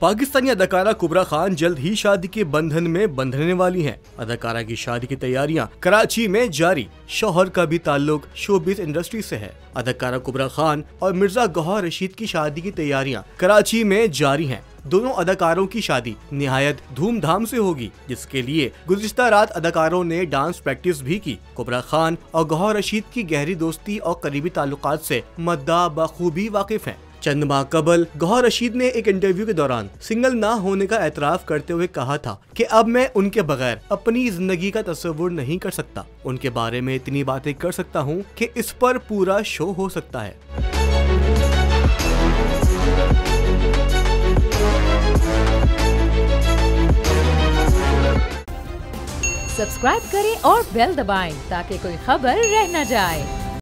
पाकिस्तानी अदाकारा कुबरा खान जल्द ही शादी के बंधन में बंधने वाली हैं। अदाकारा की शादी की तैयारियां कराची में जारी। शौहर का भी ताल्लुक शोबिज़ इंडस्ट्री से है। अदाकारा कुबरा खान और मिर्जा गौहर रशीद की शादी की तैयारियां कराची में जारी हैं। दोनों अदाकारों की शादी निहायत धूमधाम से होगी, जिसके लिए गुज़िश्ता रात अदाकारों ने डांस प्रैक्टिस भी की। कुबरा खान और गौहर रशीद की गहरी दोस्ती और करीबी ताल्लुकात से मद्दाह बखूबी वाकिफ हैं। चंद माह कबल गौहर रशीद ने एक इंटरव्यू के दौरान सिंगल ना होने का एतराफ करते हुए कहा था कि अब मैं उनके बगैर अपनी जिंदगी का तस्वुर नहीं कर सकता। उनके बारे में इतनी बातें कर सकता हूँ कि इस पर पूरा शो हो सकता है। सब्सक्राइब करें और बेल दबाएं ताकि कोई खबर रह न जाए।